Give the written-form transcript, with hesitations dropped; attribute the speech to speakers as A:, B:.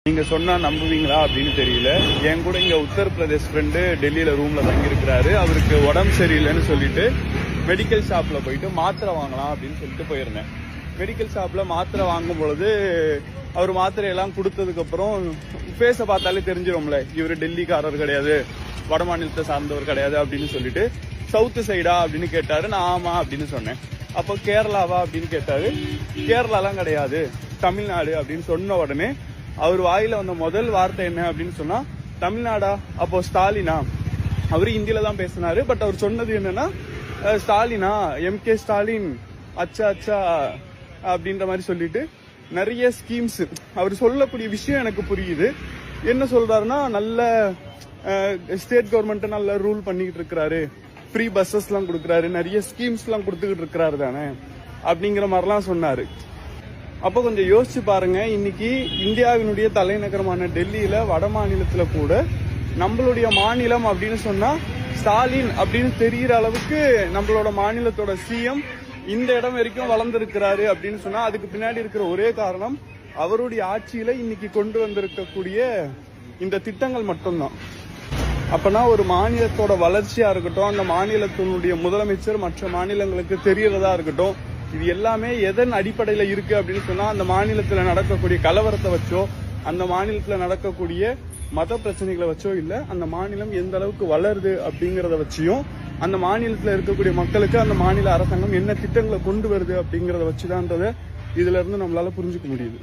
A: நீங்க சொன்னா நம்புவீங்களா அப்படின்னு தெரியல. என் கூட இங்க உத்தரப்பிரதேஷ் ஃப்ரெண்டு டெல்லியில ரூம்ல தங்கி இருக்கிறாரு. அவருக்கு உடம்பு சரியில்லைன்னு சொல்லிட்டு மெடிக்கல் ஷாப்ல போயிட்டு மாத்திரை வாங்கலாம் அப்படின்னு சொல்லிட்டு போயிருந்தேன். மெடிக்கல் ஷாப்ல மாத்திரை வாங்கும் பொழுது அவர் மாத்திரையெல்லாம் கொடுத்ததுக்கு அப்புறம் பேச பார்த்தாலே தெரிஞ்சிடும்ல, இவரு டெல்லிக்காரர் கிடையாது, வட மாநிலத்தை சார்ந்தவர் கிடையாது அப்படின்னு சொல்லிட்டு சவுத் சைடா அப்படின்னு கேட்டாரு. நான் ஆமா அப்படின்னு சொன்னேன். அப்போ கேரளாவா அப்படின்னு கேட்டாரு. கேரளாலாம் கிடையாது, தமிழ்நாடு அப்படின்னு சொன்ன உடனே அவர் வாயில வந்த முதல் வார்த்தை என்ன அப்படின்னு சொன்னா தமிழ்நாடா, அப்போ ஸ்டாலினா. அவரு ஹிந்தியில தான் பேசினாரு. பட் அவர் சொன்னது என்னன்னா ஸ்டாலினா, எம்கே ஸ்டாலின், அச்சா அச்சா அப்படின்ற மாதிரி சொல்லிட்டு நிறைய ஸ்கீம்ஸ் அவர் சொல்லக்கூடிய விஷயம் எனக்கு புரியுது. என்ன சொல்றாருன்னா, நல்ல ஸ்டேட் கவர்மெண்ட் நல்ல ரூல் பண்ணிக்கிட்டு இருக்கிறாரு, ஃப்ரீ பஸ்ஸஸ் எல்லாம் கொடுக்கறாரு, நிறைய ஸ்கீம்ஸ் எல்லாம் கொடுத்துக்கிட்டு இருக்கிறாரு தானே அப்படிங்கிற மாதிரிலாம் சொன்னாரு. அப்போ கொஞ்சம் யோசிச்சு பாருங்க, இன்னைக்கு இந்தியாவினுடைய தலைநகரமான டெல்லியில வட மாநிலத்துல கூட நம்மளுடைய மாநிலம் அப்படின்னு சொன்னா ஸ்டாலின் அப்படின்னு தெரிகிற அளவுக்கு நம்மளோட மாநிலத்தோட சிஎம் இந்த இடம் வரைக்கும் வளர்ந்திருக்கிறாரு அப்படின்னு சொன்னா அதுக்கு பின்னாடி இருக்கிற ஒரே காரணம் அவருடைய ஆட்சியில இன்னைக்கு கொண்டு வந்திருக்கக்கூடிய இந்த திட்டங்கள் மட்டும்தான். அப்பனா ஒரு மாநிலத்தோட வளர்ச்சியா இருக்கட்டும், அந்த மாநிலத்தினுடைய முதலமைச்சர் மற்ற மாநிலங்களுக்கு தெரியறதா இருக்கட்டும், இது எல்லாமே எதன் அடிப்படையில இருக்கு அப்படின்னு சொன்னா அந்த மாநிலத்துல நடக்கக்கூடிய கலவரத்தை வச்சோ, அந்த மாநிலத்துல நடக்கக்கூடிய மத பிரச்சனைகளை வச்சோ இல்ல, அந்த மாநிலம் எந்த அளவுக்கு வளருது அப்படிங்கறத வச்சியும், அந்த மாநிலத்துல இருக்கக்கூடிய மக்களுக்கு அந்த மாநில அரசாங்கம் என்ன திட்டங்களை கொண்டு வருது அப்படிங்கறத வச்சுதான்றத இதுல இருந்து நம்மளால புரிஞ்சுக்க முடியுது.